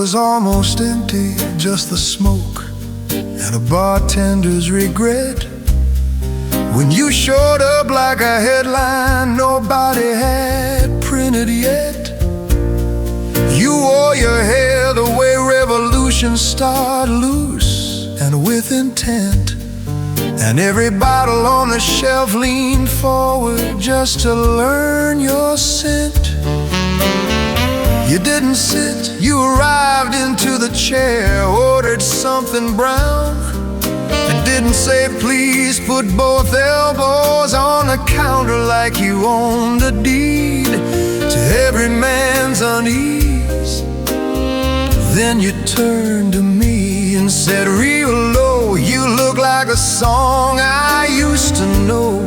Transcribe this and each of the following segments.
was almost empty, just the smoke and a bartender's regret. When you showed up like a headline nobody had printed yet. You wore your hair the way revolutions start, loose and with intent. And every bottle on the shelf leaned forward just to learn your scent. You didn't sit, you arrived into the chair, ordered something brown, and didn't say please, put both elbows on the counter like you owned a deed to every man's unease. Then you turned to me and said real low, you look like a song I used to know.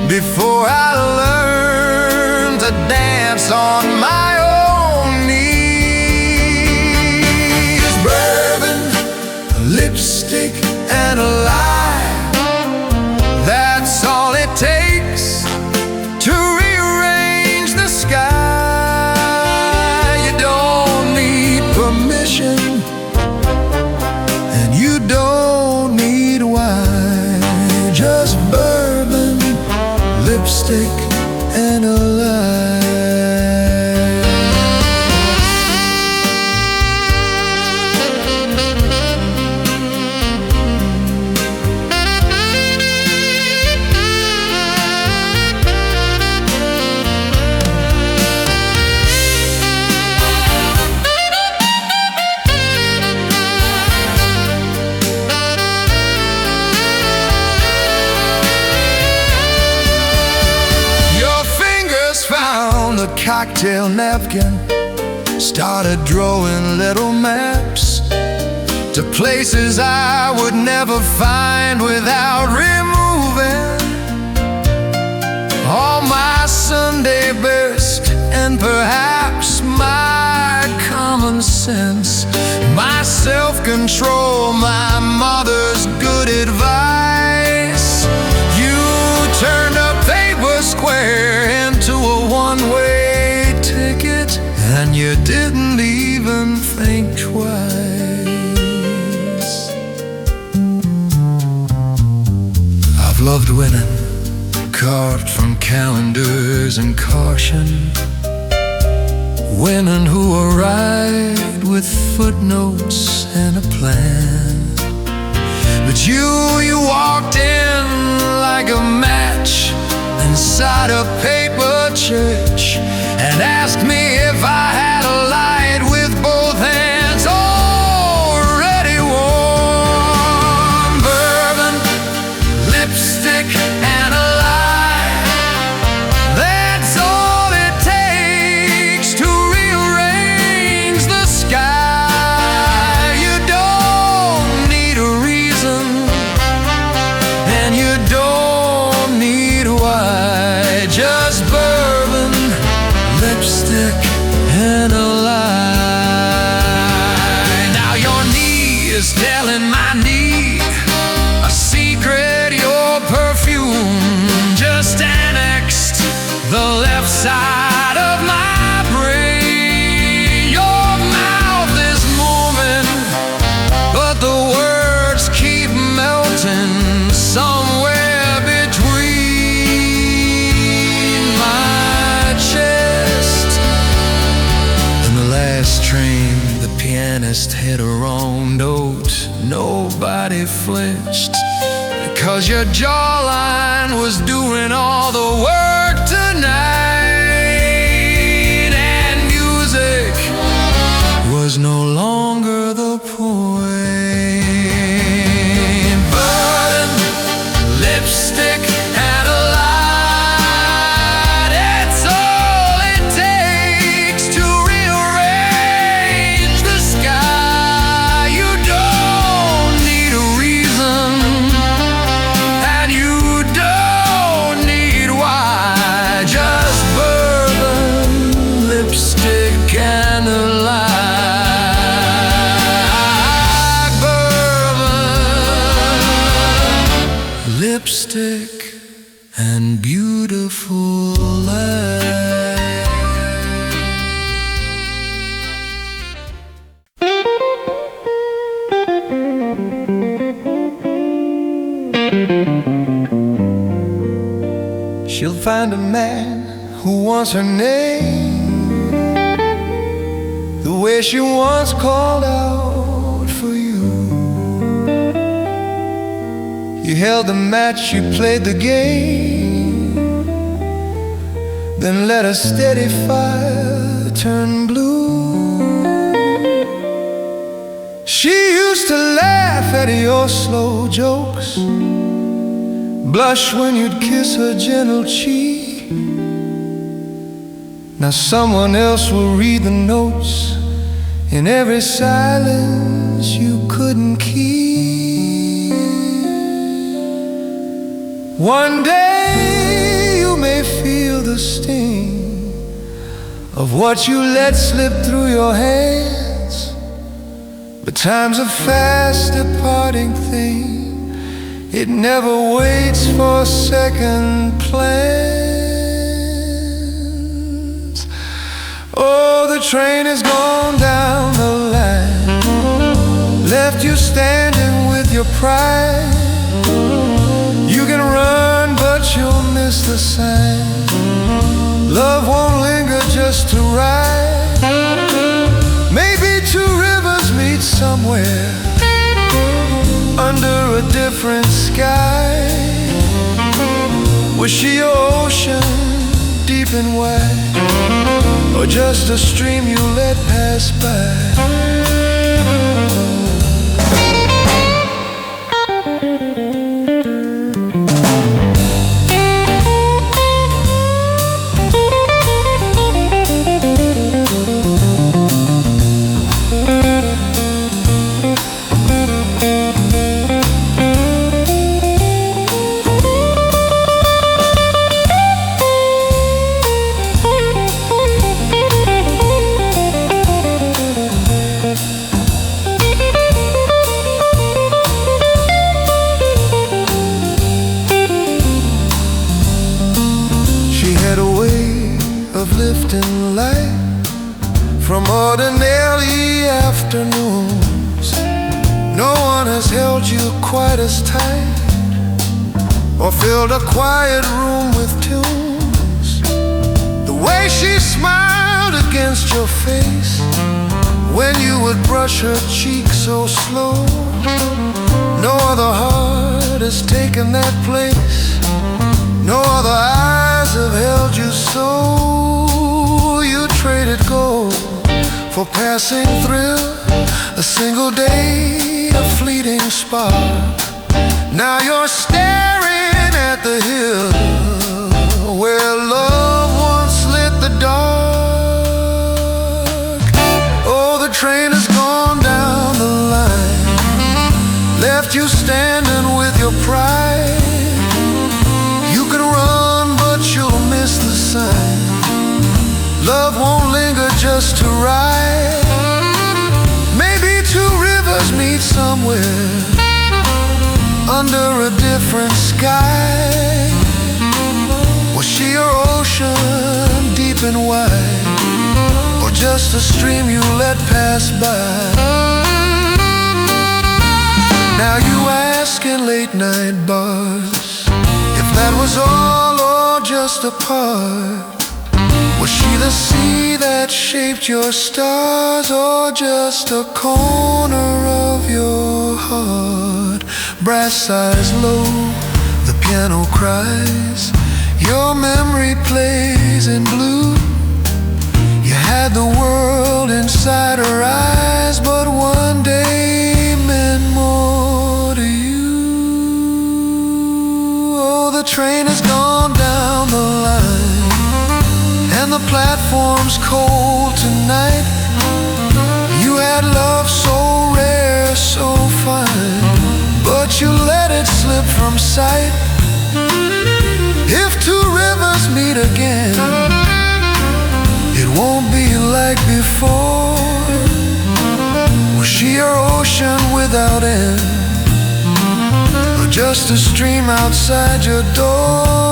Before I learned to dance on my own knees. Bourbon, lipstick, and a lie, that's all it takes to rearrange the sky. You don't need permission, and you don't need wine. Just bourbon, lipstick, and a lie. The cocktail napkin, started drawing little maps to places I would never find without removing all my Sunday best and perhaps my common sense, my self-control, my mother's good advice. You turned a paper square into a one-way ticket, and you didn't even think twice. I've loved women carved from calendars and caution, women who arrived with footnotes and a plan. But you walked in like a match inside a paper church and asked me if I had a light with both hands already warm. Bourbon, lipstick, and a lie, that's all it takes to rearrange the sky. You don't need a reason, and you don't need why. Just bourbon, lipstick, and a lie. Now your knee is telling my knee a secret. Your perfume just annexed the left side of my brain. Your mouth is moving, but the words keep melting somewhere between my chest and the last train. The pianist hit a wrong note. Nobody flinched, because your jawline was doing all the work tonight, and music was no longer the point. Bourbon, lipstick, and a lie, that's all it takes to rearrange the sky. You don't need a reason, and you don't need why. Just bourbon, lipstick, and a lie. Bourbon, lipstick, and beautiful lies. she'll find a man who wants her name the way she once called out for you. You held the match, you played the game, then let a steady fire turn blue. She used to laugh at your slow jokes, blush when you'd kiss her gentle cheek. Now someone else will read the notes in every silence you couldn't keep. One day you may feel the sting of what you let slip through your hands, but time's a fast departing thing. It never waits for second plans. Oh, the train has gone down the line, left you standing with your pride. You can run, but you'll miss the sign. Love won't linger just to ride. Maybe two rivers meet somewhere under a different sky. Was she your ocean, deep and wide, or just a stream you let pass by? Lifting light from ordinary afternoons. No one has held you quite as tight, or filled a quiet room with tunes. The way she smiled against your face when you would brush her cheek so slow. No other heart has taken that place. No other eyes have held you so. You traded gold for passing thrill, a single day, a fleeting spark. Now you're staring at the hill where love once lit the dark. Oh, the train has gone down the line, left you standing with your pride. You can run, but you'll miss the sign. Love won't linger just to ride. Maybe two rivers meet somewhere under a different sky. Was she your ocean, deep and wide, or just a stream you let pass by? Now you ask in late night bars if that was all or just a part. Was she the sea that shaped your stars, or just a corner of your heart? Brass sighs low, the piano cries, your memory plays in blue. You had the world inside her eyes, but one day meant more to you. Oh, the train has gone down the line, and the platform's cold tonight. You had love so rare, so fine, but you let it slip from sight. If two rivers meet again, it won't be like before. Was she your ocean without end, or just a stream outside your door?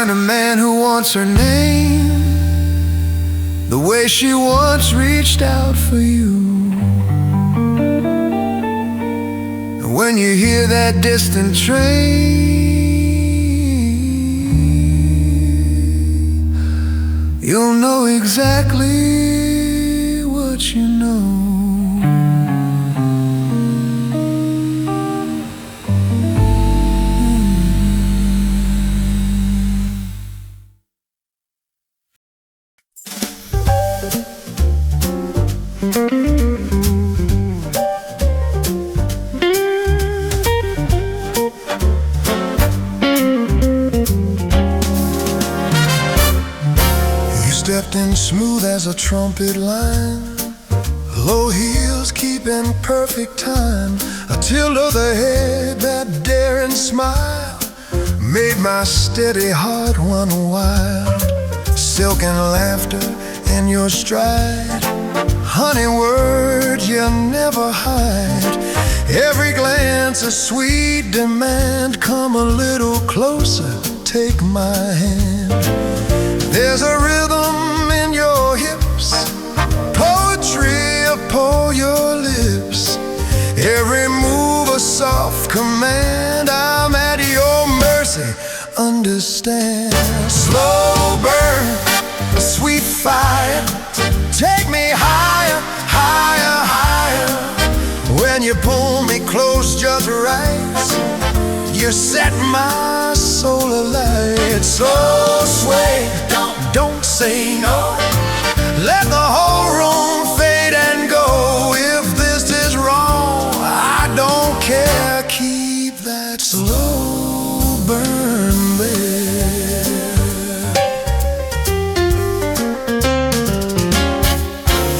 find a man who wants her name the way she once reached out for you. And when you hear that distant train, you'll know exactly what you know. Stepped in smooth as a trumpet line, low heels keeping perfect time. A tilt of the head, that daring smile made my steady heart run wild. Silken laughter in your stride, honey words you never hide. Every glance a sweet demand, come a little closer, take my hand. There's a rhythm in your hips, poetry upon your lips. Every move a soft command, I'm at your mercy, understand. Slow burn, a sweet fire, take me higher, higher, higher. When you pull me close just right, you set my soul alight. Slow sway, don't say no, let the whole room fade and go. If this is wrong, I don't care, keep that slow burn there.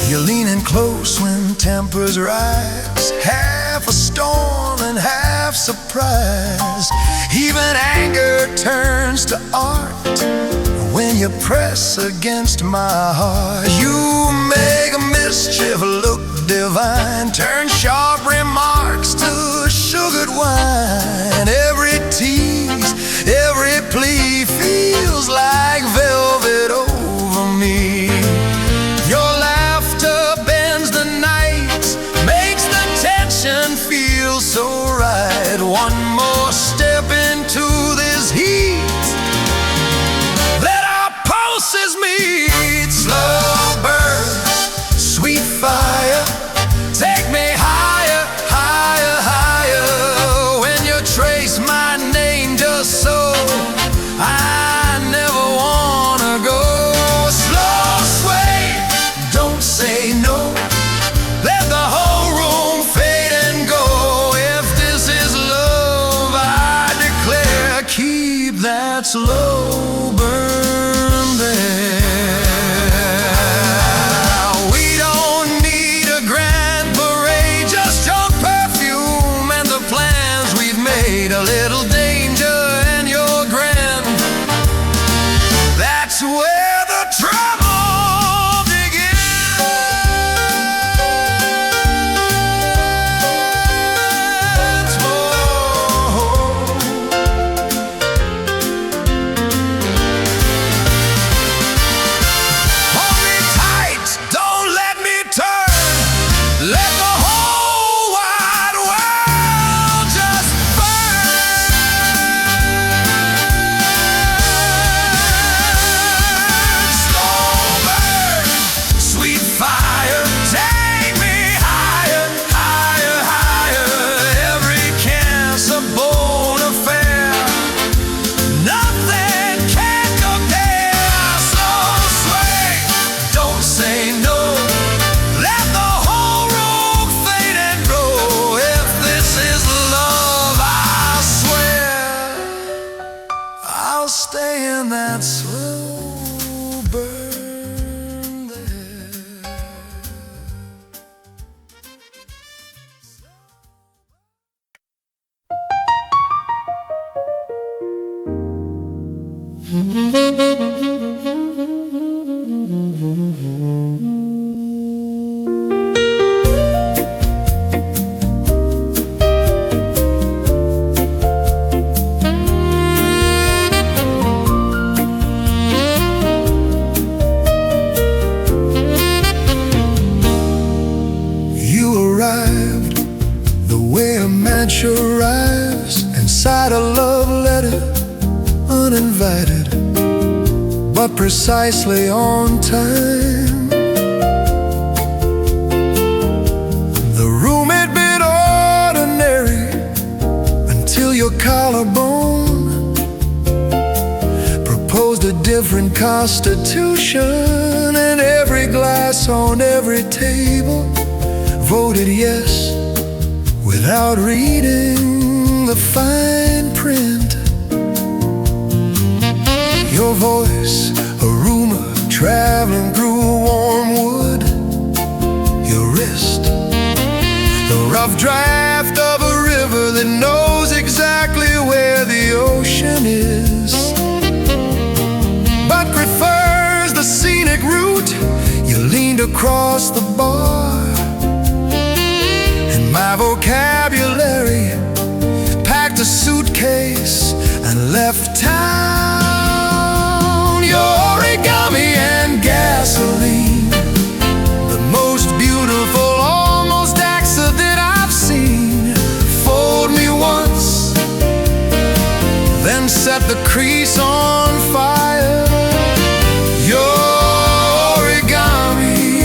You're leaning close when tempers rise, half a storm and half surprise. Even anger turns to art when you press against my heart. You make a mischief look divine, turn sharp remarks to sugared wine. Every tease, every plea feels like velvet over me. Your laughter bends the night, makes the tension feel so right. One more step into this heat, pulses meet. Slow burn, sweet fire, take me higher, higher, higher. When precisely on time. The room had been ordinary until your collarbone proposed a different constitution, and every glass on every table voted yes without reading the fine print. Your voice, a rumor traveling through warm wood. Your wrist, the rough draft of a river that knows exactly where the ocean is, but prefers the scenic route. You leaned across the bar, and my vocabulary packed a suitcase and left town. Your origami and gasoline, the most beautiful almost accident I've seen. Fold me once, then set the crease on fire. Your origami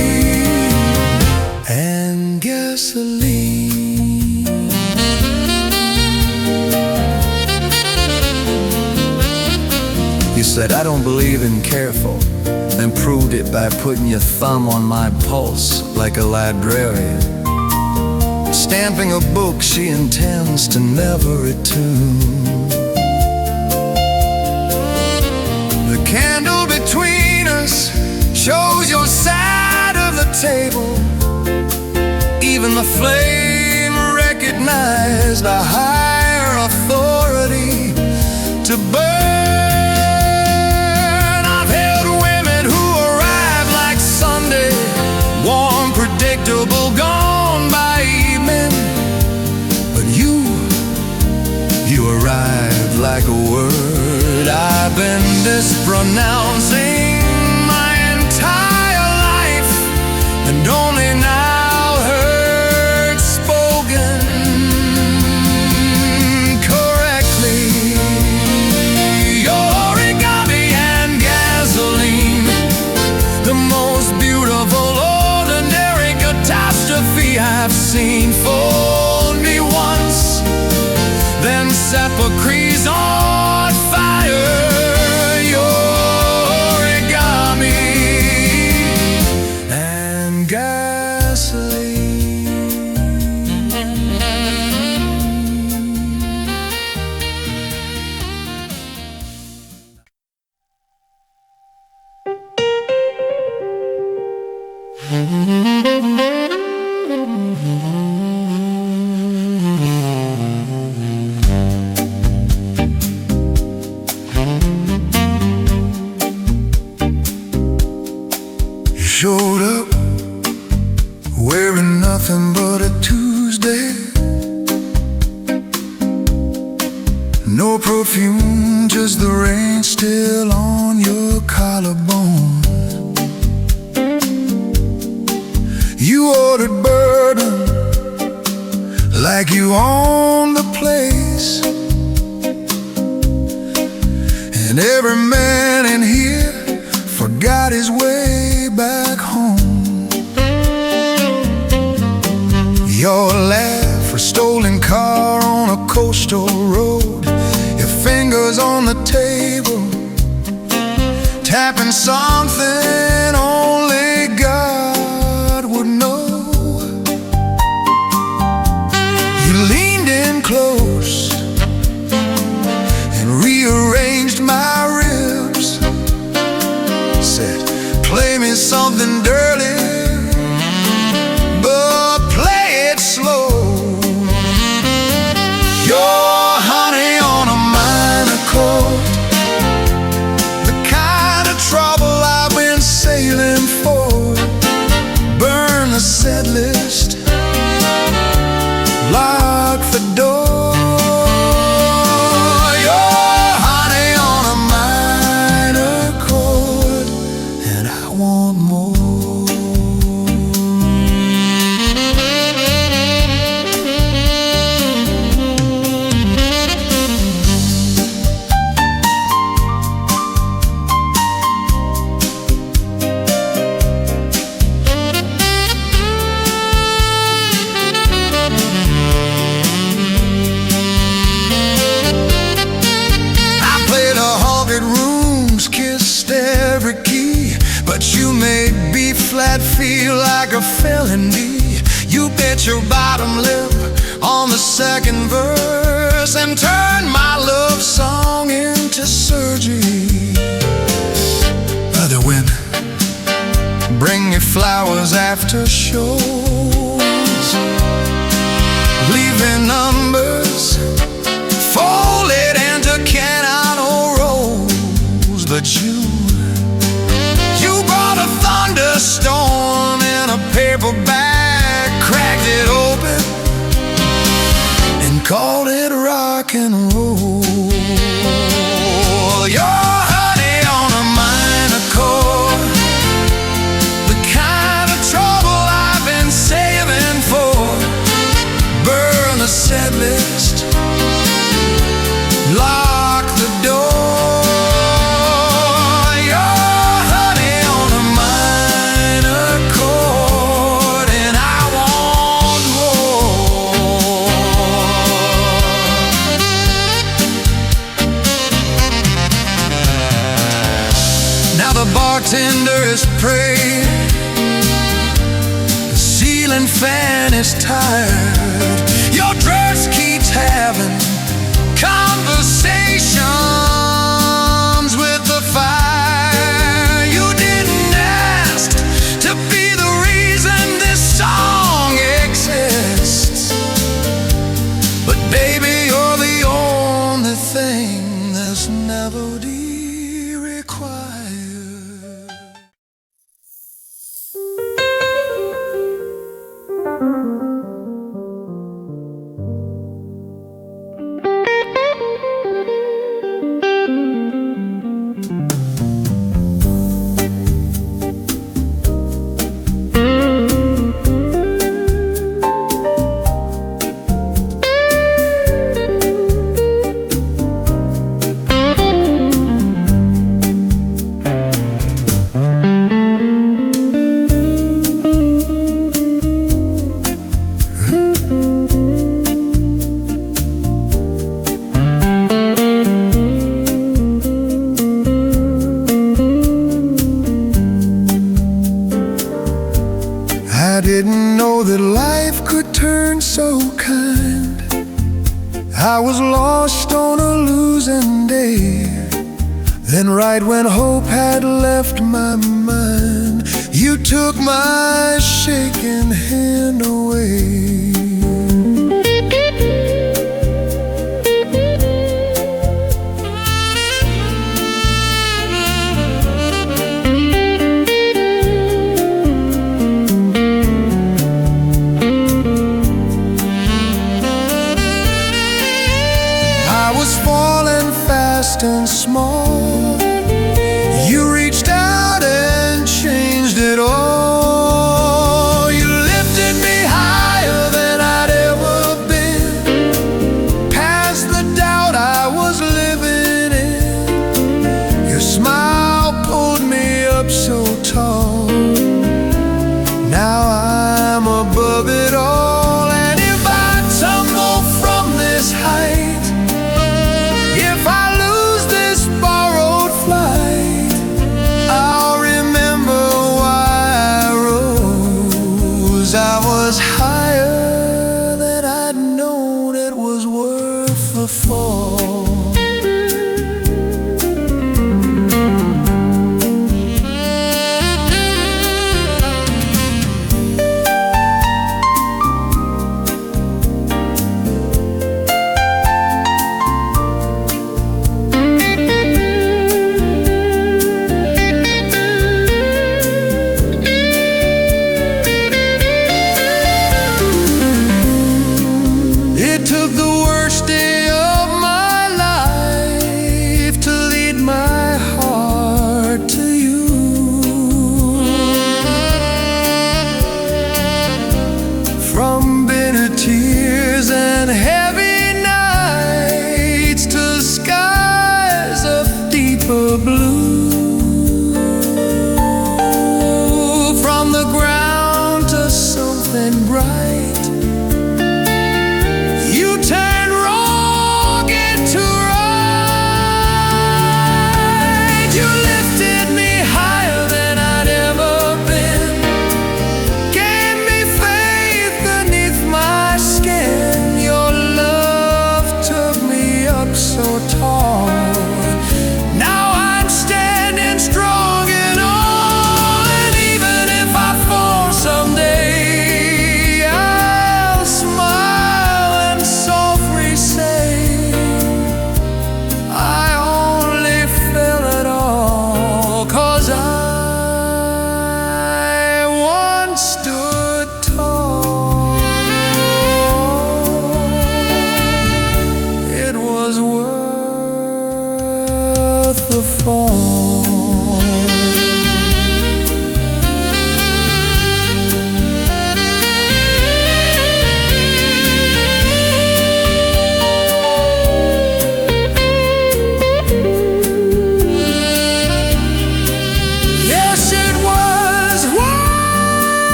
and gasoline. You said, I don't believe in careful, and proved it by putting your thumb on my pulse like a librarian, stamping a book she intends to never return. The candle between us shows your side of the table. Even the flame recognized a higher authority to burn. Gone by evening, but you arrived like a word I've been mispronouncing my entire life, and only now heard spoken correctly. Your origami and gasoline, the most beautiful catastrophe I've seen. Fold me once, then set a crease on fire. Your origami and gasoline. Showed up wearing nothing but a Tuesday. No perfume, just the rain still on your collarbone. You ordered bourbon like you own the place, and every man in here forgot his way back home. Your laugh for a stolen car on a coastal road, your fingers on the table, tapping something only God would know. You leaned in close and rearranged my ribs, said, play me something dirty, but play it slow. You're honey on a minor chord, the kind of trouble I've been saving. that feel like a felony. You bit your bottom lip on the second verse and turn my love song into surgery. Other women bring me flowers after shows, leaving numbers folded into Canano rolls. But you brought a thunderstorm in a paper bag, cracked it open and called it rock and roll. Your honey on a minor chord, the kind of trouble I've been saving for. Burn the set list, lock the door. Your honey on a minor chord, and I want more. Now the bartender is praying, the ceiling fan is tired. Your dress keeps having conversations with the fire. You didn't ask to be the reason this song exists, but baby, you're the only thing this melody requires. I didn't know that life could turn so kind. I was lost on a losing day. Then right when hope had left my mind, you took my shaking hand away. I was falling fast and small. You reached out and changed it all. You lifted me higher than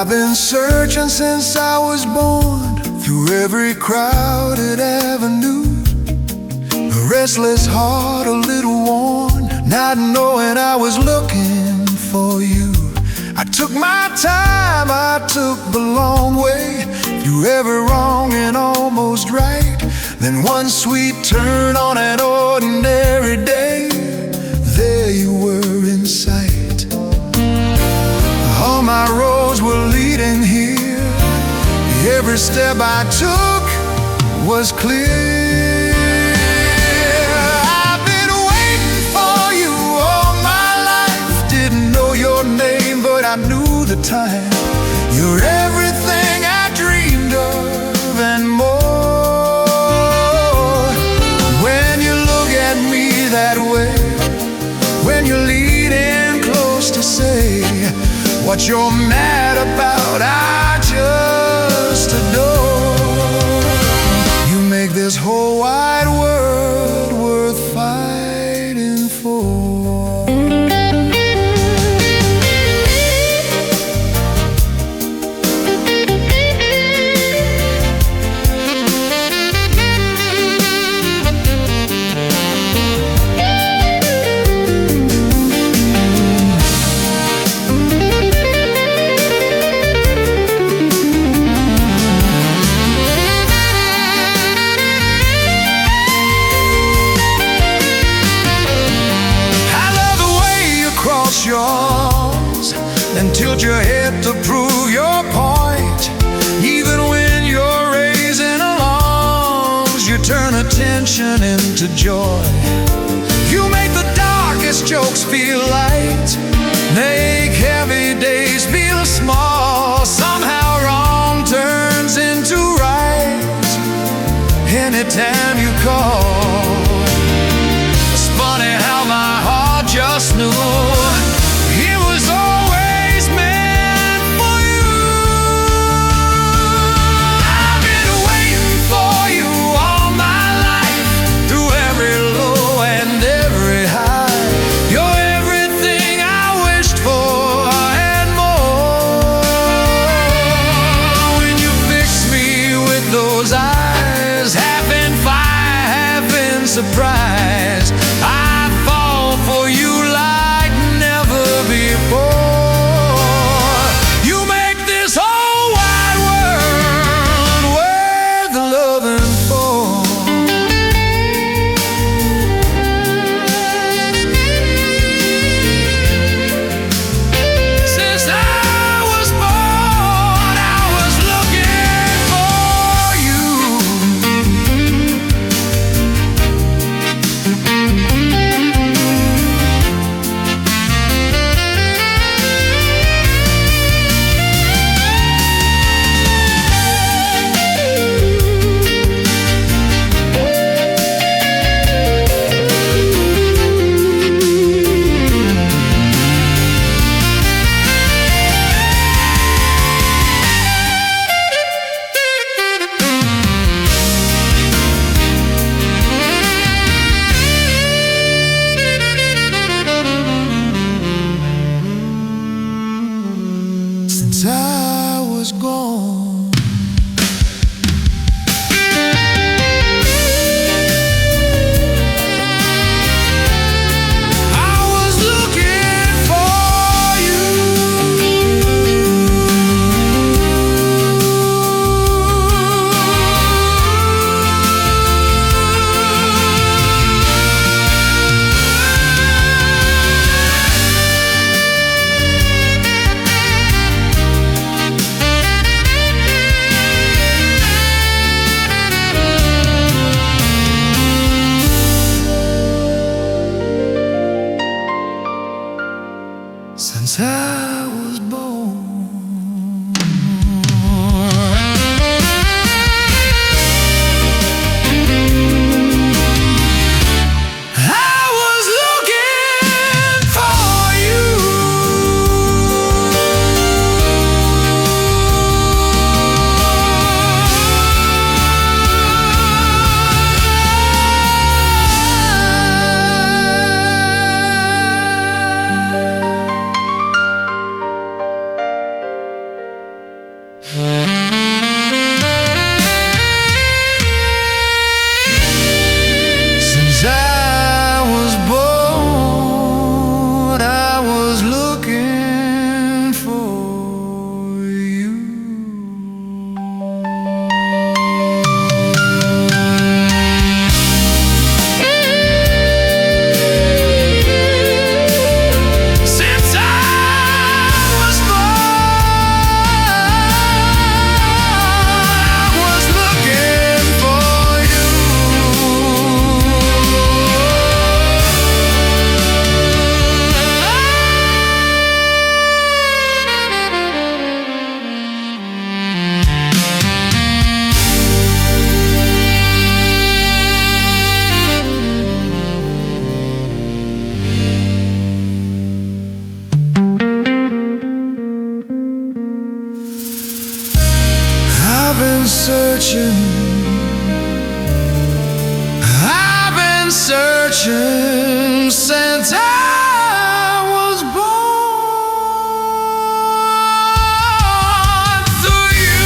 I've been searching since I was born, through every crowded avenue, a restless heart a little worn, not knowing I was looking for you. I took my time, I took the long way, through every wrong and almost right. Then one sweet turn on an ordinary day, there you were in sight. All my roads were leading here, every step I took was clear. I've been waiting for you all my life, didn't know your name but I knew the time. You're everything I dreamed of and more. When you look at me that way, when you lean in close to say what you're mad about, I just adore. You make this whole wide world worth fighting for. Your arms and tilt your head to prove your point. Even when you're raising alarms, you turn attention into joy. You make the darkest jokes feel light, make heavy days feel small. Somehow wrong turns into right anytime you call. It's funny how my heart just knew it was always meant for you. I've been waiting for you all my life, through every low and every high. You're everything I wished for and more. When you fix me with those eyes, half in fire, half in surprise, I fall for you like never before. You make this whole wide world worth loving for. Since I was born, I was looking for you. Since I was gone, I was looking for you. Since I was born, I was looking for you. I've been searching since I was born. Through you,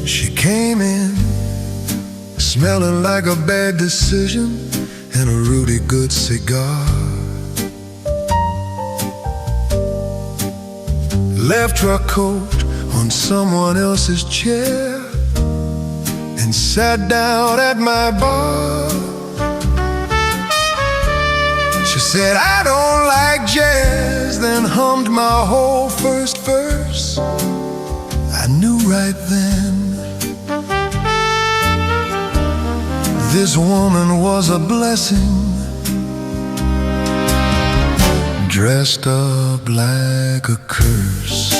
she came in smelling like a bad decision and a really good cigar. Left her coat on someone else's chair and sat down at my bar. She said, I don't like jazz, then hummed my whole first verse. I knew right then this woman was a blessing, dressed up like a curse.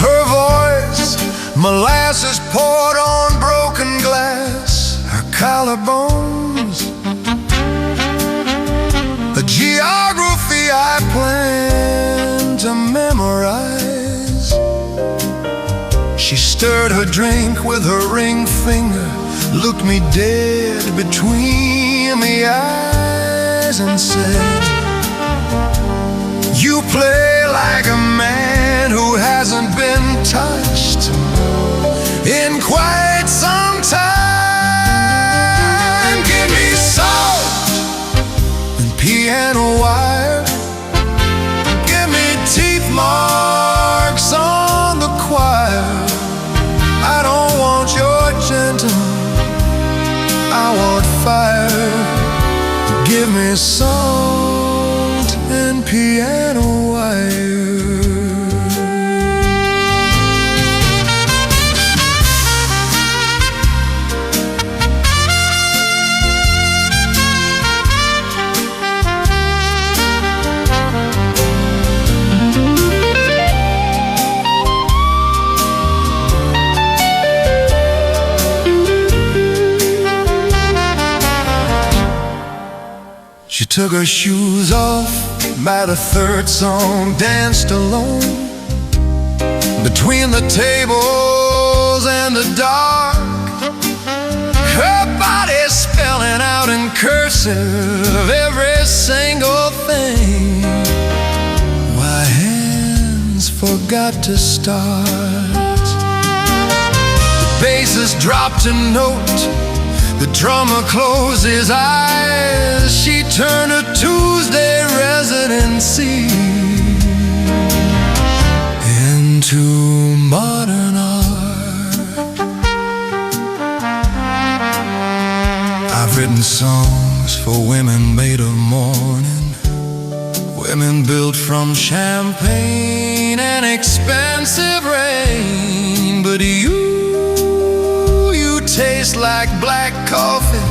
Her voice, molasses poured on broken glass, her collarbones, a geography I planned to memorize. She stirred her drink with her ring finger, looked me dead between the eyes. eyes and said, "You play like a man who hasn't been touched in quite some time. Give me salt and piano wire. Give me teeth marks on the choir. I don't want your gentle, I want fire. Give me salt and piano wire." She took her shoes off by the third song, danced alone between the tables and the dark, her body spelling out in cursive every single thing. My hands forgot to start. The basses dropped a note, the drummer closed his eyes. She turned a Tuesday residency into modern art. I've written songs for women made of mourning, women built from champagne and expensive rain. But you taste like black coffee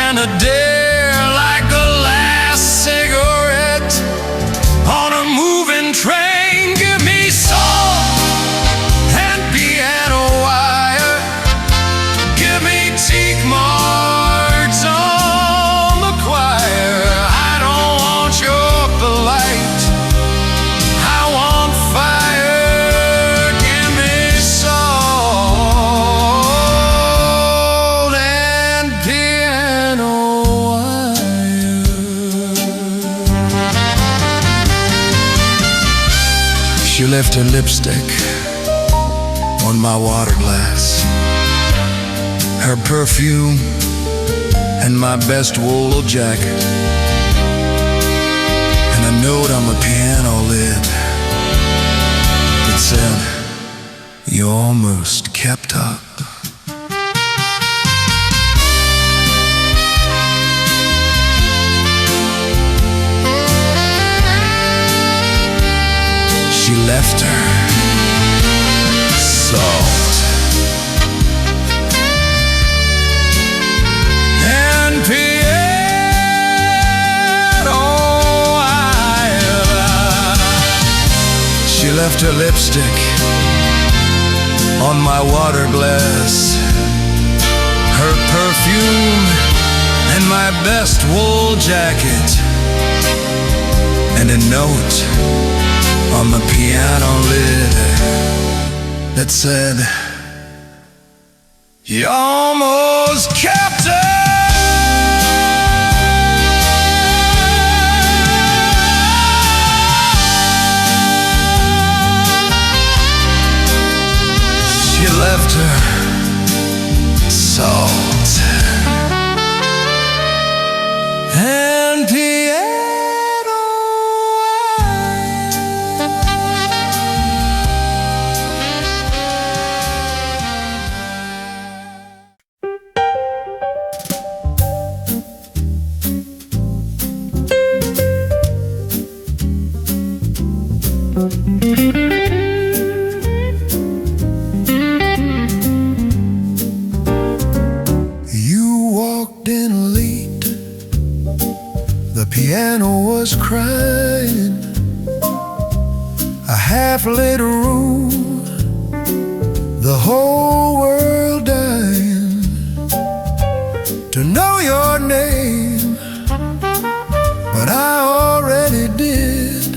and a dare like the last cigarette on a moving train. Give me salt and piano wire. Give me teeth marks on the choir. I don't want your polite, I want fire. Give me salt and piano wire. She left her lipstick on my water glass, her perfume and my best wool jacket, and a note on my piano lid that said, "You almost kept up." She left her salt and piano wire. She left her lipstick on my water glass, her perfume and my best wool jacket, and a note on the piano lid that said, "You almost kept her." She left her salt and piano. You walked in late, the piano was crying, a half-lit room, the whole world dying to know your name, but I already did.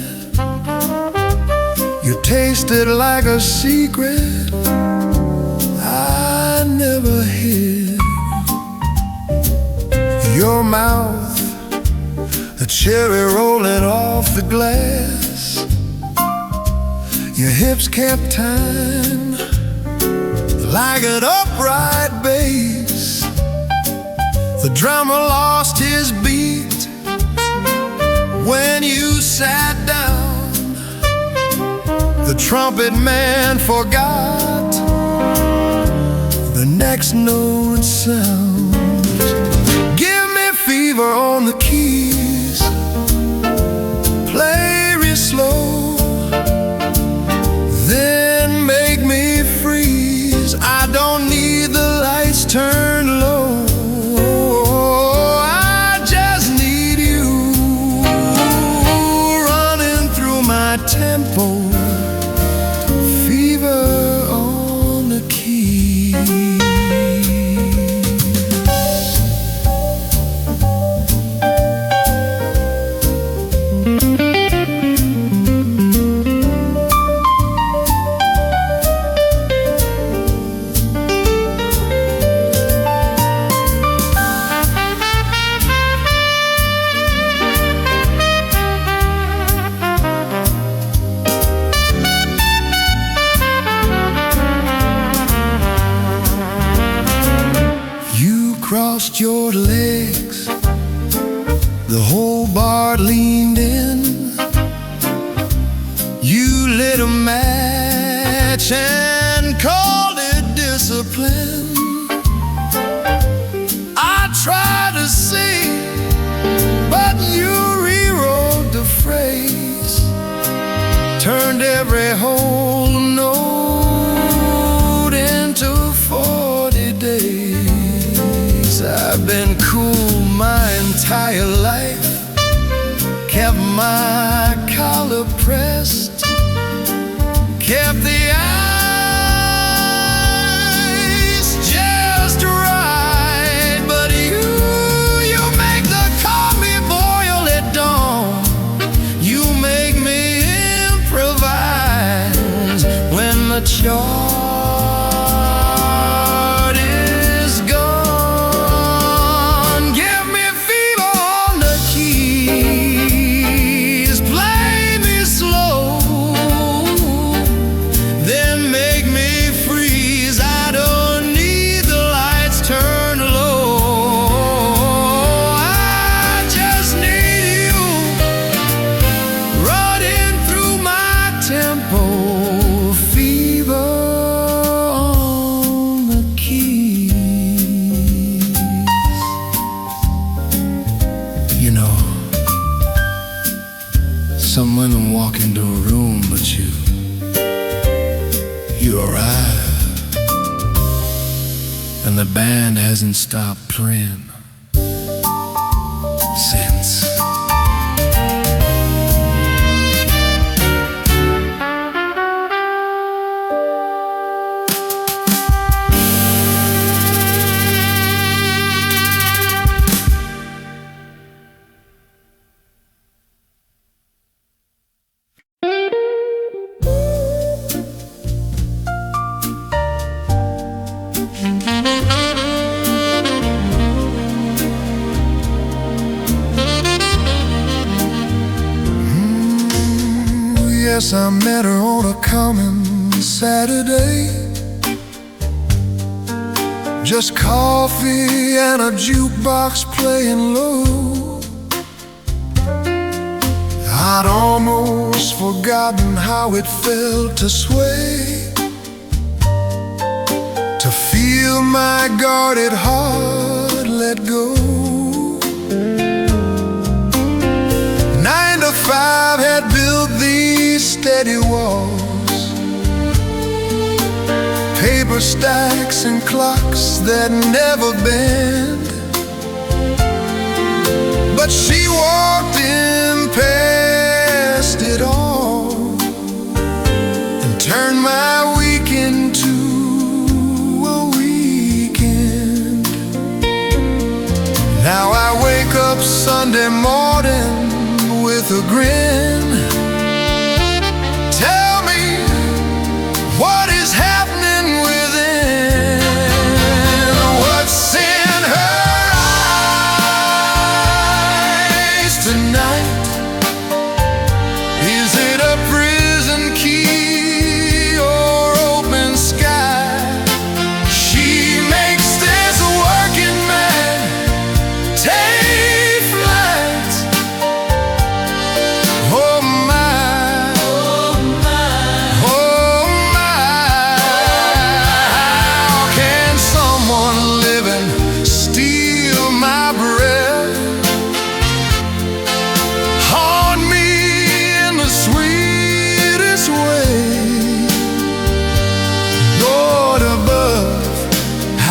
You tasted like a secret I never hid. Your mouth the cherry rolling off the glass. Your hips kept time like an upright bass. The drummer lost his beat when you sat down. The trumpet man forgot the next note sounds. Give me fever on the keys, play real slow, then make me freeze. I don't need the lights turned low, I just need you running through my tempo. Fever on the keys. Crossed your legs, the whole bar leaned in. You lit a match and called it discipline. I tried to sing, but you rewrote the phrase, turned every whole note into 40 days. I've been cool my entire life, kept my collar pressed, kept the ice just right. But you make the coffee boil at dawn. You make me improvise when the chart some women walk into a room, but you arrive, and the band hasn't stopped playing since. Yes, I met her on a common Saturday. Just coffee and a jukebox playing low. I'd almost forgotten how it felt to sway, to feel my guarded heart let go. 9 to 5 had built these steady walls, paper stacks and clocks that never bend. But she walked in past it all and turned my week into a weekend. Now I wake up Sunday morning with a grin. Tell me, what is happening within? What's in her eyes tonight?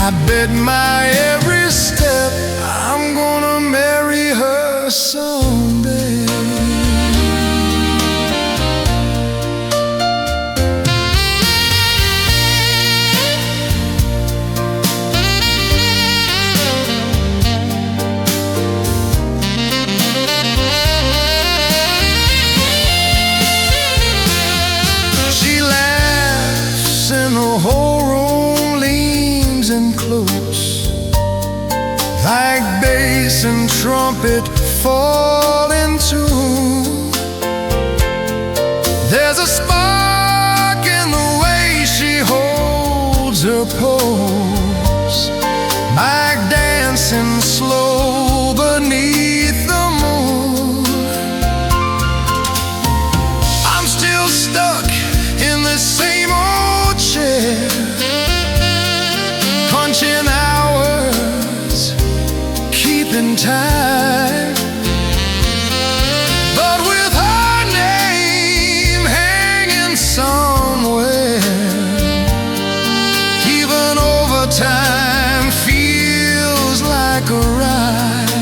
I bet my every step I'm gonna marry her someday. She laughs and the whole room leans in close, like bass and trumpet fall in tune. There's a spark in the way she holds her pose, like dancing slow beneath the moon. I'm still stuck in the same old chair, punching hours, keeping time. But with her name hanging somewhere, even overtime feels like a ride.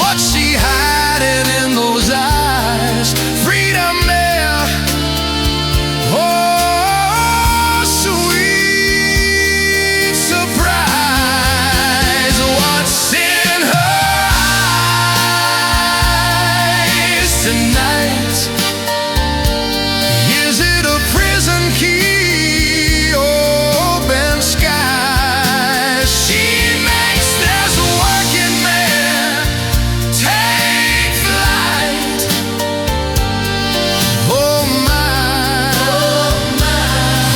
What's she hiding in those eyes? Freedom there. Oh, sweet surprise. What's in her eyes tonight? Is it a prison key, open skies? She makes this working man take flight. Oh my,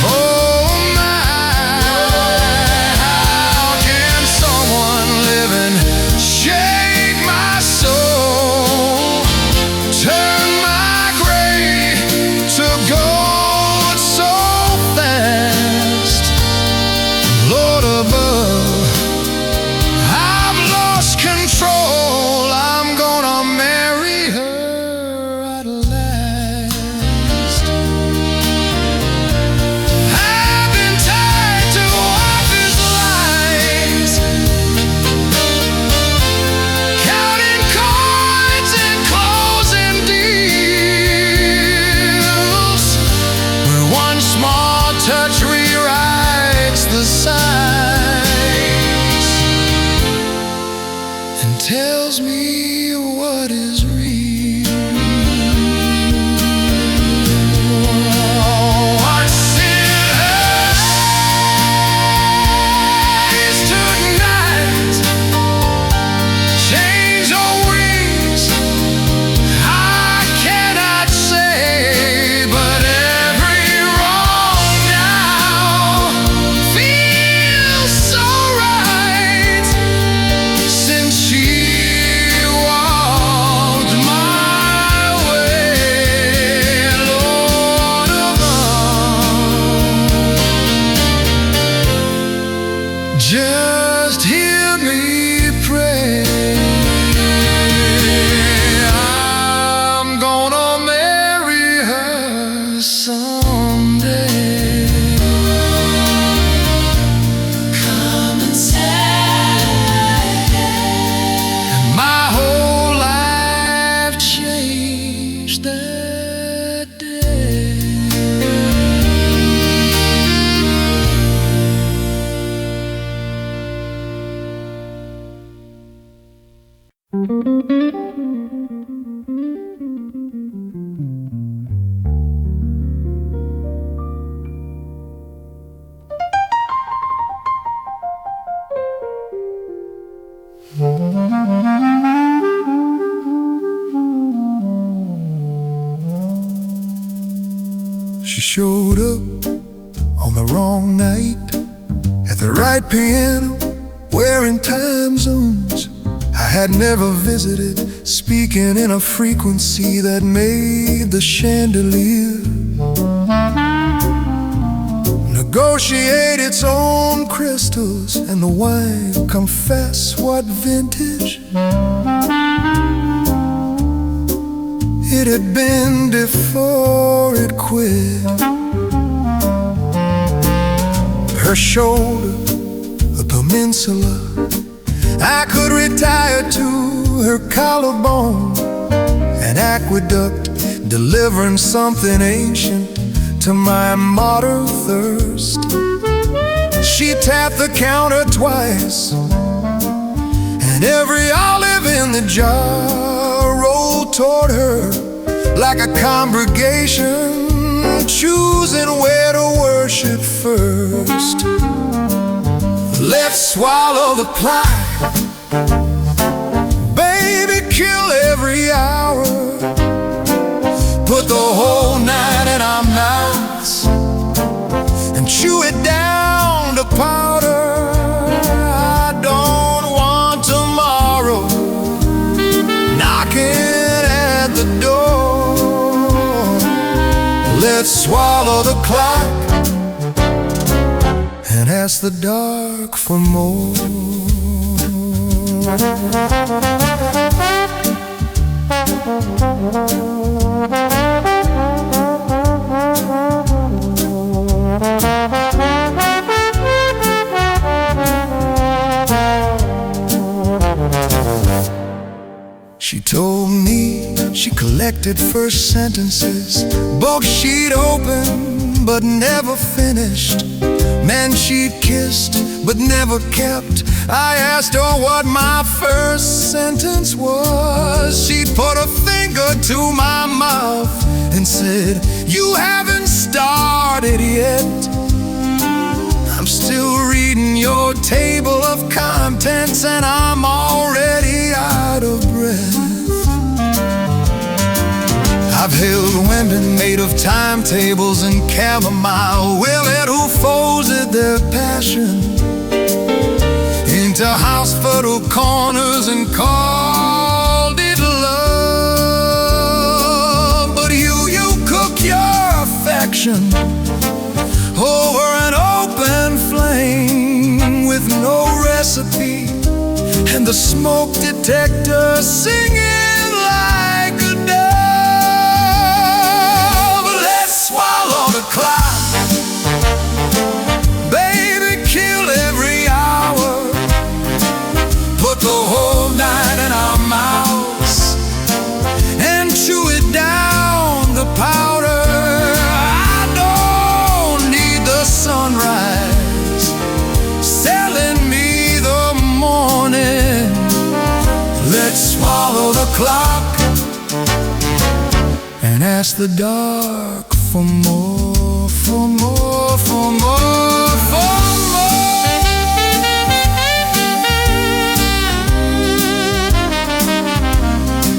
oh my, how can someone living shake my soul, turn my gray to gold so fast? Lord above, I've lost control. I'm gonna marry her at last. I've been tied to office lines, counting coins and closing deals, where one small touch rewrites the signs and tells me what is real. What's in her eyes tonight? Change your wings, I cannot say, but every wrong now feels so right since she walked my way. Lord above, just hear me pray. I'm gonna marry her someday. Come inside. My whole life changed that day. She showed up on the wrong night, at the right piano, wearing time zones I had never visited, speaking in a frequency that made the chandelier negotiate its own crystals, and the wine confess what vintage it had been before it quit. her shoulder, a peninsula. I could retire to her collarbone, an aqueduct delivering something ancient to my modern thirst. She tapped the counter twice, and every olive in the jar rolled toward her like a congregation choosing where to worship first. Let's swallow the pride, baby, kill every hour, put the whole night in our mouths and chew it down to powder. I don't want tomorrow knocking at the door. Let's swallow the clock and ask the dark for more. She told me she collected first sentences, books she'd opened but never finished, men she'd kissed but never kept. I asked her what my first sentence was. She put a finger to my mouth and said, "You haven't started yet. I'm still reading your table of contents and I'm already out of breath." I've held women made of timetables and chamomile, women who folded their passion into house-fertile corners and called it love. But you cook your affection over an open flame with no recipe, and the smoke detector singing like a dove. Let's swallow the clock, baby, kill every hour, put the whole night in our mouths and chew it down the powder. I don't need the sunrise selling me the morning. Let's swallow the clock and ask the dark for more, for more, for more, for more.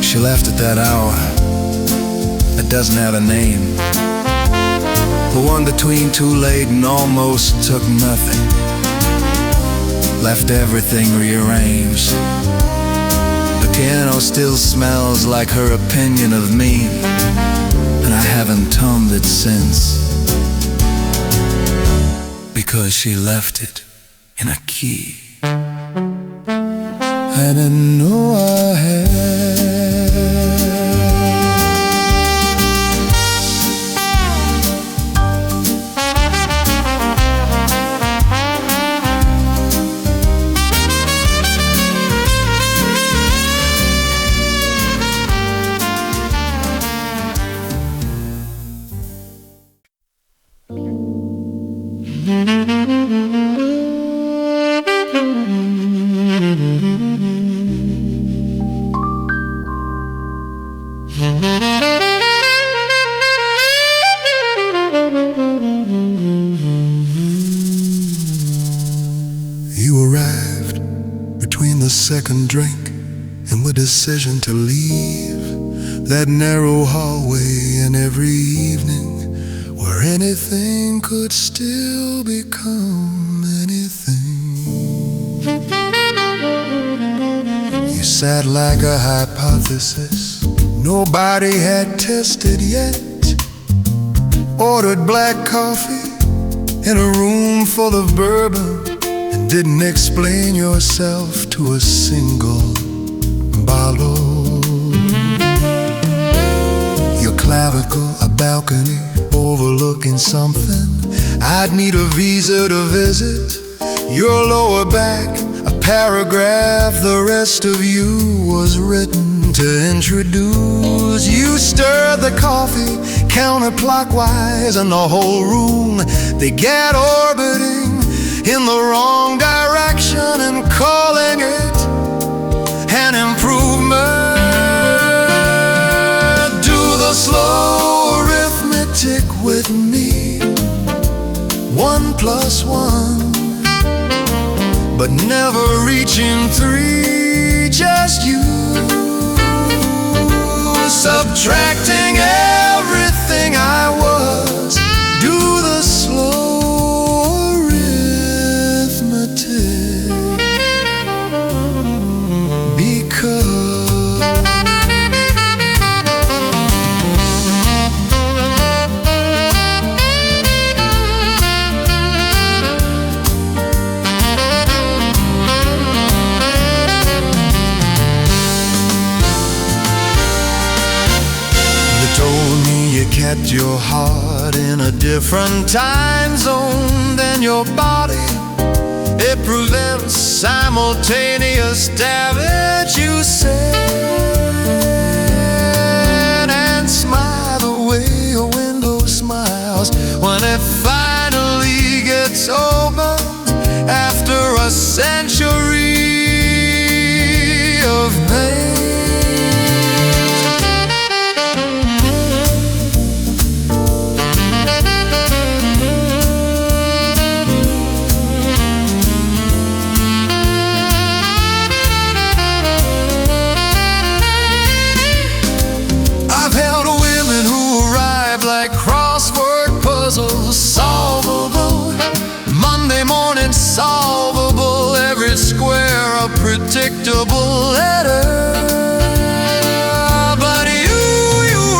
She left at that hour that doesn't have a name, the one between too late and almost took nothing, left everything rearranged. The piano still smells like her opinion of me, and I haven't toned it since, because she left it in a key I didn't know I had. You arrived between the second drink and the decision to leave that narrow hallway, and every evening where anything could still become anything. You sat like a hypothesis nobody had tested yet, ordered black coffee in a room full of bourbon, and didn't explain yourself to a single bottle. Your clavicle, a balcony overlooking something I'd need a visa to visit your lower back, a paragraph the rest of you was written to introduce. You stir the coffee counterclockwise, and the whole room, they get orbiting in the wrong direction and calling it an improvement. Do the slow arithmetic with me, 1 + 1, but never reaching 3, just you. Subtracting everything I was, do the slow arithmetic, because told me you kept your heart in a different time zone than your body. It prevents simultaneous damage, you said, and smile the way a window smiles when it finally gets open after a century of pain. Solvable, Monday morning solvable, every square a predictable letter. But you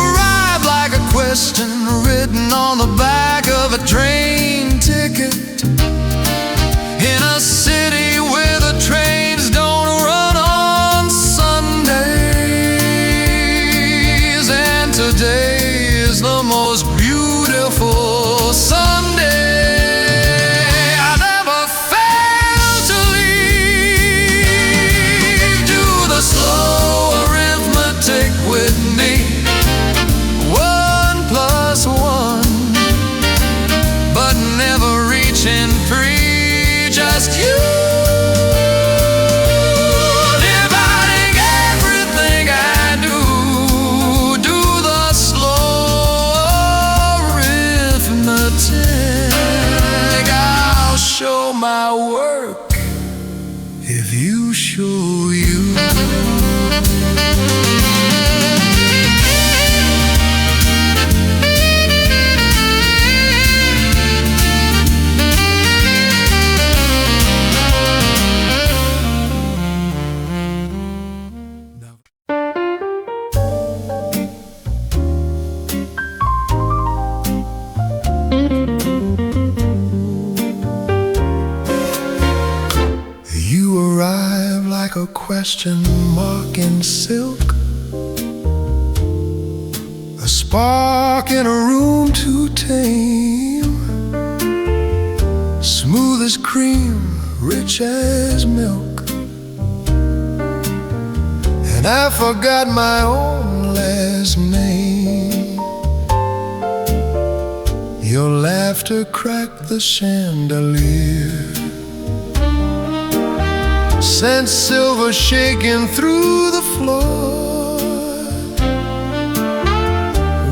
arrive like a question written on the back of a train ticket in a city where the trains don't run on Sundays. And today is the most beautiful Sunday. I never fail to leave. Do the slow arithmetic with me, 1 + 1, but never reaching 3, just you. Dividing everything I do, do the slow arithmetic. I'll show my work if you show you. You arrive like a question mark in silk, a spark in a room too tame, smooth as cream, rich as milk. And I forgot my own last name. Your laughter cracked the chandelier, sent silver shaking through the floor.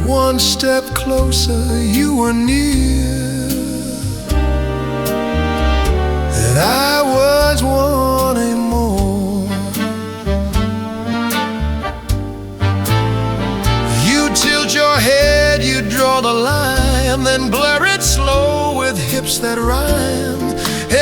1 step closer, you were near, and I was wanting more. You tilt your head, you draw the line, then blur it slow with hips that rhyme.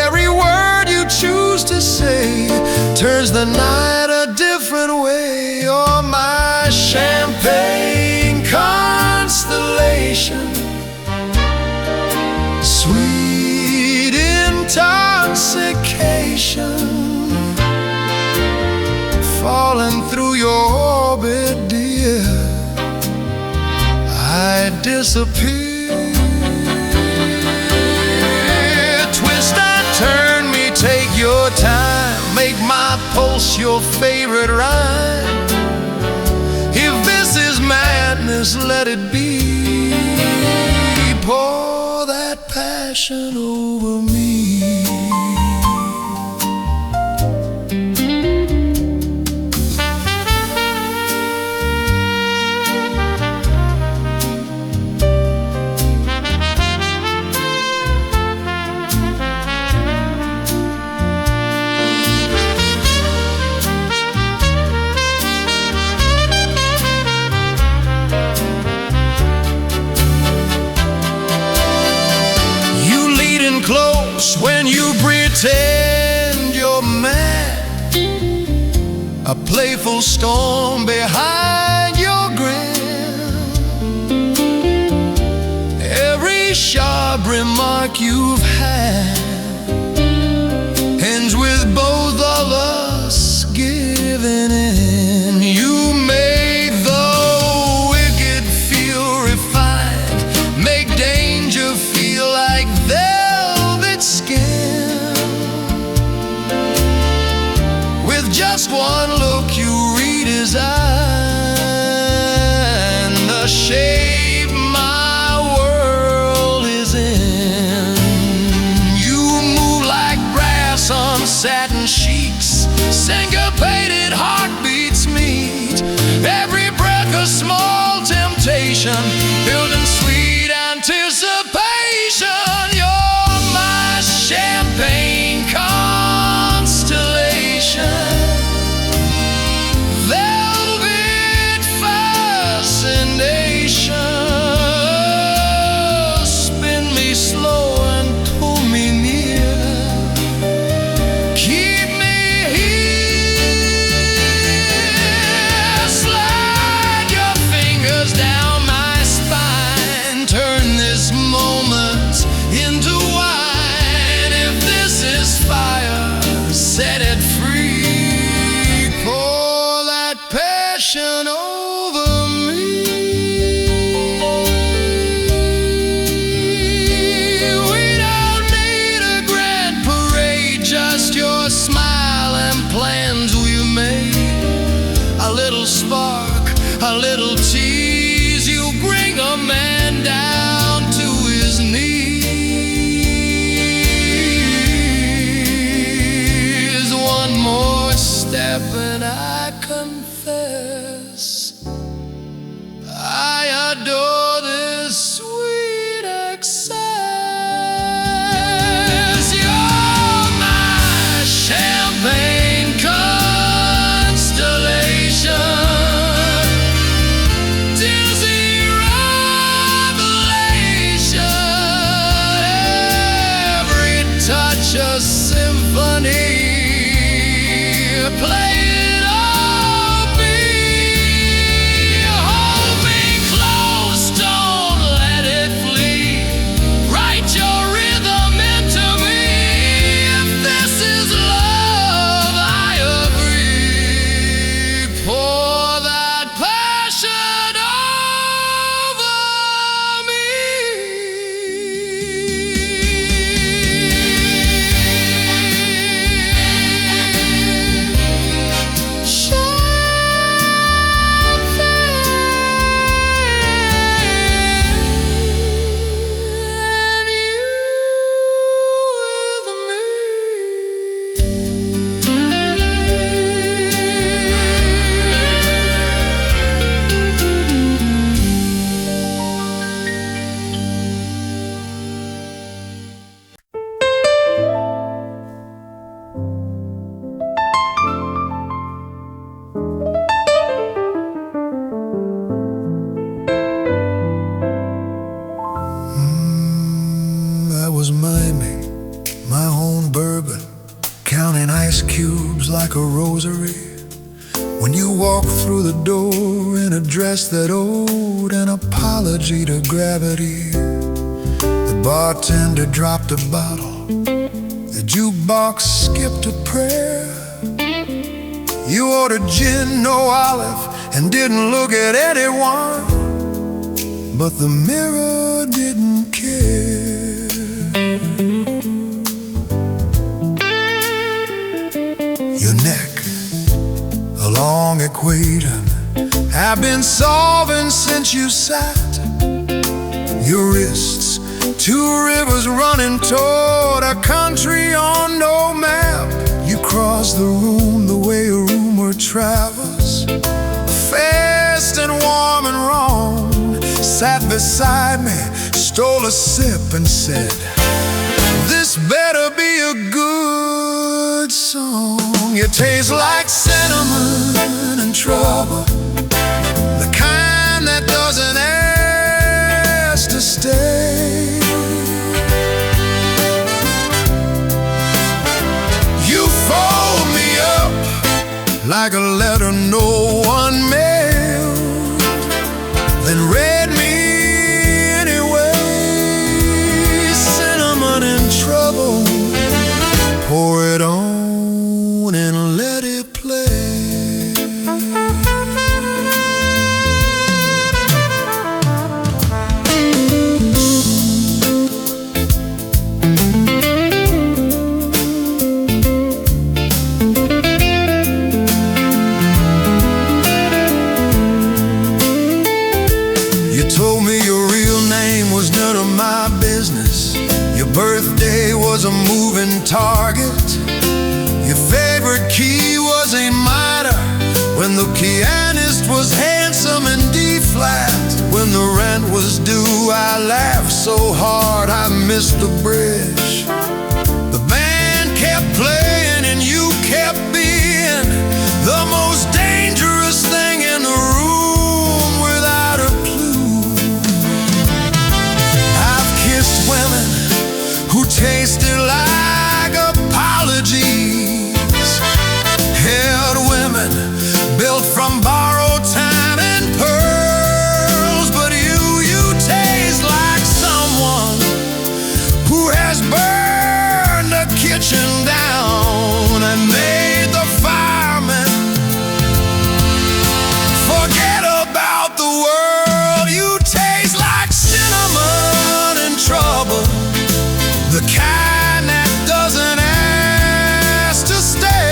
Every word you choose to say turns the night a different way. You're my champagne constellation, sweet intoxication, falling through your orbit, dear. I disappear. pulse your favorite rhyme. If this is madness, let it be. Pour that passion over me. Close when you pretend you're mad, a playful storm behind your grin. Every sharp remark you've had ends with both of us giving in. You make the wicked feel refined, make danger feel like skin. With just one look you redesign the shape my world is in. You move like brass on satin sheets, syncopated heartbeats meet. Every breath a small temptation, building sweet anticipation. Champagne constellation, velvet fascination. Spin me slow and pull me near, keep me here. Slide your fingers down my spine, turn this moment into wine. Fire, set it free. Pour that passion over me. We don't need a grand parade, just your smile and plans we made. A little spark, a little tease, you bring a man down to his knees. And I confess I adore this sweet excess. You're my champagne constellation, dizzy revelation. Every touch a symphony. Play it on me, hold me close, don't let it flee. Write your rhythm into me. If this is love, I agree. Pour that passion over me. Was miming my own bourbon, counting ice cubes like a rosary. When you walked through the door in a dress that owed an apology to gravity, the bartender dropped a bottle, the jukebox skipped a prayer. You ordered gin, no olive, and didn't look at anyone, but the mirror didn't care. Your neck long equating I've been solving since you sat your wrists, two rivers running toward a country on no map. You crossed the room the way a rumor travels, fast and warm and wrong. Sat beside me, stole a sip and said, "This better be a good song." You taste like cinnamon and trouble, the kind that doesn't ask to stay. You fold me up like a letter no one mailed, then read me anyway. Cinnamon and trouble, pour it on and let it play. You told me your real name was none of my business. Your birthday was a moving target. Your favorite key was a minor, when the pianist was handsome in D-flat. When the rent was due, I laughed so hard I missed the bridge. The band kept playing and you kept being the most dangerous thing in the room without a clue. I've kissed women who tasted like apologies, held women built from borrowed time and pearls, but you taste like someone who has burned the kitchen down and made the firemen forget about the world. You taste like cinnamon and trouble, the kind that doesn't ask to stay.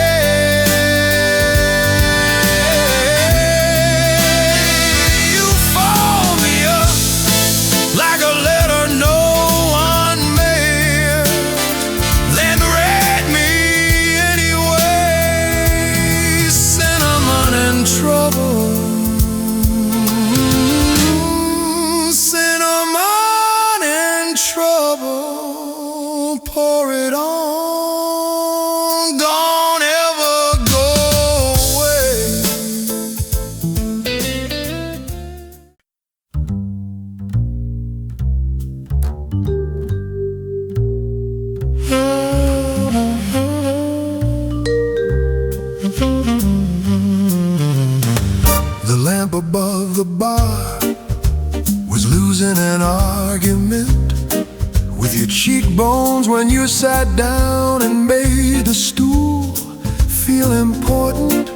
You fold me up like a letter no one mailed, then read me anyway. Cinnamon and trouble, cinnamon and trouble, pour it on, don't ever go away. The lamp above the bar was losing an argument with your cheekbones when you sat down and made the stool feel important.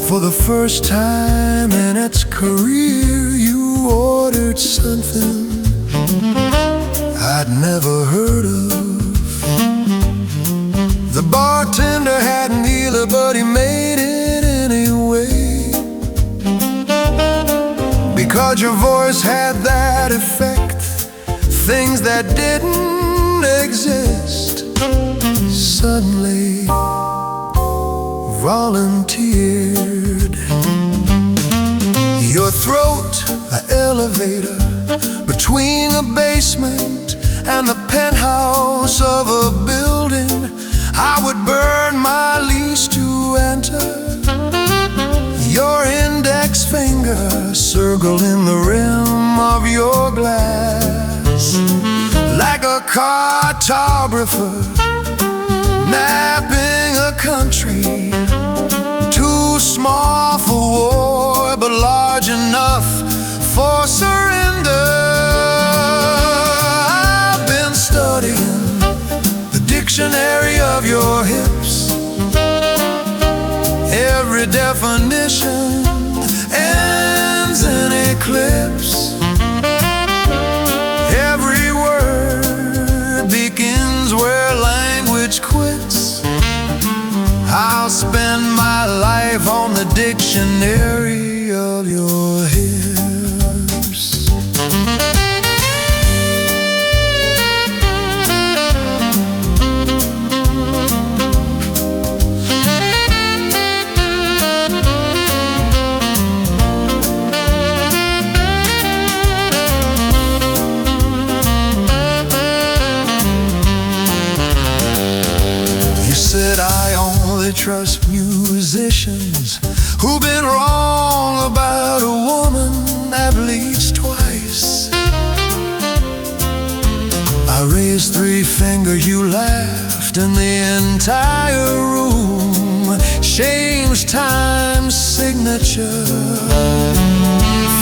For the first time in its career, you ordered something I'd never heard of. The bartender hadn't either, but he made it anyway, because your voice had that effect, things that didn't exist suddenly volunteered. Your throat, an elevator between a basement and the penthouse of a building I would burn my lease to enter. Your index finger circling the rim of your glass like a cartographer mapping a country too small for war but large enough for surrender. I've been studying the dictionary of your hips. Every definition ends in eclipse. Every word begins where language quits. I'll spend my life on dictionary of your hips. You said I only trust musicians who've been wrong about a woman at least twice. I raised 3 fingers, you laughed, and the entire room changed time's signature.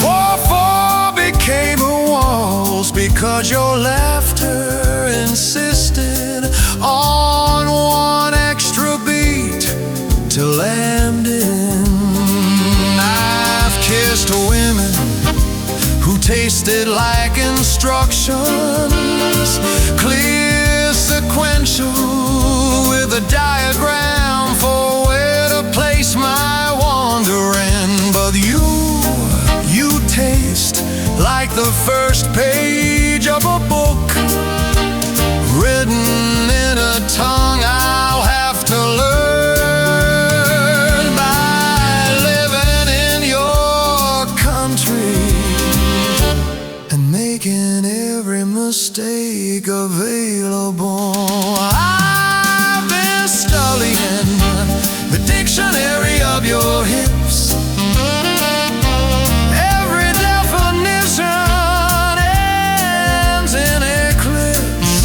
4/4 became a waltz because your laughter insisted on one extra beat to land in. I've kissed women who tasted like instructions, clear, sequential, with a diagram for where to place my wandering. But you taste like the first page of a book, written in a tongue I'll have to learn by living in your country and making every mistake available. I've been studying the dictionary of your hips. Every definition ends in eclipse.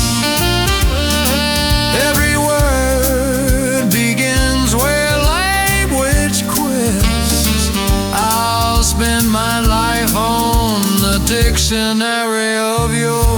Every word begins where language quits. I'll spend my life on the dictionary of your